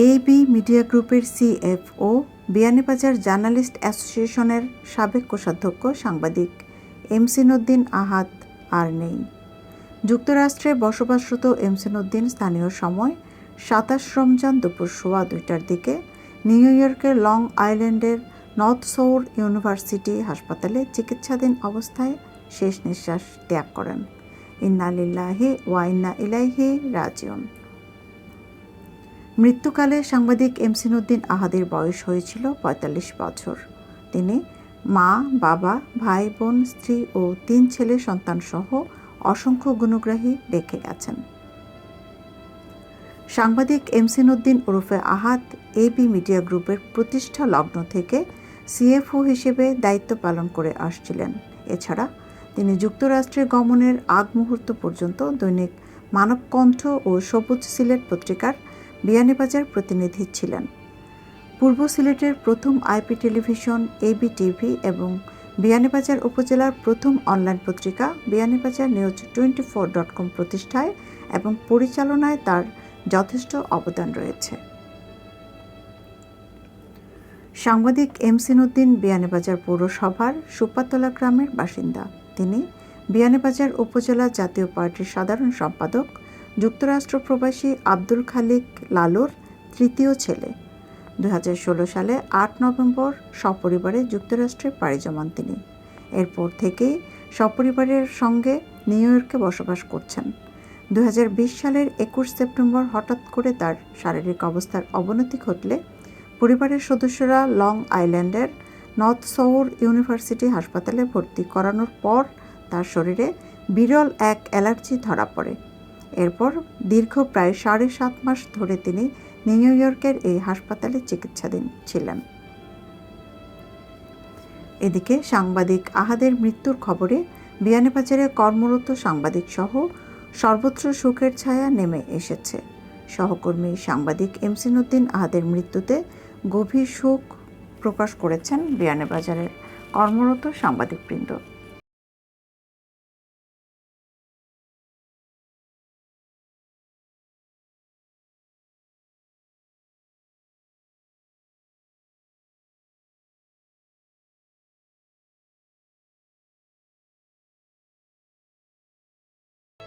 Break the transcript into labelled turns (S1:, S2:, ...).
S1: AB media গ্রুপের CFO, Beanibazar journalist অ্যাসোসিয়েশনের সাবেক কোষাধ্যক্ষ সাংবাদিক এমসিন উদ্দিন আহাদ আর নেই। যুক্তরাষ্ট্রে বসবাসরত এমসিন উদ্দিন স্থানীয় সময় ২৭ রমজান দুপুর ২:১২টার দিকে নিউ ইয়র্কের লং আইল্যান্ডের নর্থ সৌর ইউনিভার্সিটি হাসপাতালে চিকিৎসাধীন অবস্থায় শেষ নিঃশ্বাস ত্যাগ করেন। ইন্না লিল্লাহি ওয়া ইন্না ইলাইহি রাজিউন। মৃত্যুকালে সাংবাদিক এমসিন উদ্দিন আহাদের বয়স হয়েছিল ৪৫ বছর। তিনি মা, বাবা, ভাই, বোন, স্ত্রী ও ৩ ছেলে সন্তানসহ অসংখ্য গুণগ্রাহী রেখে গেছেন। সাংবাদিক এমসিন উদ্দিন ওরফে আহাদ এবি মিডিয়া গ্রুপের প্রতিষ্ঠা লগ্ন থেকে সিএফও হিসেবে দায়িত্ব পালন করে আসছিলেন। এছাড়া তিনি যুক্তরাষ্ট্রে গমনের আগ মুহূর্ত পর্যন্ত দৈনিক মানবকণ্ঠ ও সবুজ সিলেট পত্রিকার বিয়ানীবাজার প্রতিনিধি ছিলেন। পূর্ব সিলেটের প্রথম আইপি টেলিভিশন এবি টিভি এবং বিয়ানীবাজার উপজেলার প্রথম অনলাইন পত্রিকা বিয়ানীবাজার নিউজ 24.com প্রতিষ্ঠায় এবং পরিচালনায় তার যথেষ্ট অবদান রয়েছে। সাংবাদিক এমসিন উদ্দিন বিয়ানীবাজার পৌরসভার সুপাতলা গ্রামের বাসিন্দা। তিনি বিয়ানীবাজার উপজেলা জাতীয় পার্টির সাধারণ সম্পাদক, যুক্তরাষ্ট্র প্রবাসী আব্দুল খালিক লালুর তৃতীয় ছেলে। ২০১৬ সালে ৮ নভেম্বর সপরিবারে যুক্তরাষ্ট্রে পাড়ি জমান তিনি। এরপর থেকেই সপরিবারের সঙ্গে নিউ ইয়র্কে বসবাস করছেন। ২০২০ সালের ২১ সেপ্টেম্বর হঠাৎ করে তার শারীরিক অবস্থার অবনতি ঘটলে পরিবারের সদস্যরা লং আইল্যান্ডের নর্থ সৌর ইউনিভার্সিটি হাসপাতালে ভর্তি করানোর পর তার শরীরে বিরল এক অ্যালার্জি ধরা পড়ে। এরপর দীর্ঘ প্রায় ৭.৫ মাস ধরে তিনি নিউ ইয়র্কের এই হাসপাতালে চিকিৎসাধীন ছিলেন। এদিকে সাংবাদিক আহাদের মৃত্যুর খবরে বিয়ানীবাজারে কর্মরত সাংবাদিক সহ সর্বত্র শোকের ছায়া নেমে এসেছে। সহকর্মী সাংবাদিক এমসিন উদ্দিন আহাদের মৃত্যুতে গভীর শোক প্রকাশ করেছেন বিয়ানীবাজারের কর্মরত সাংবাদিকবৃন্দ।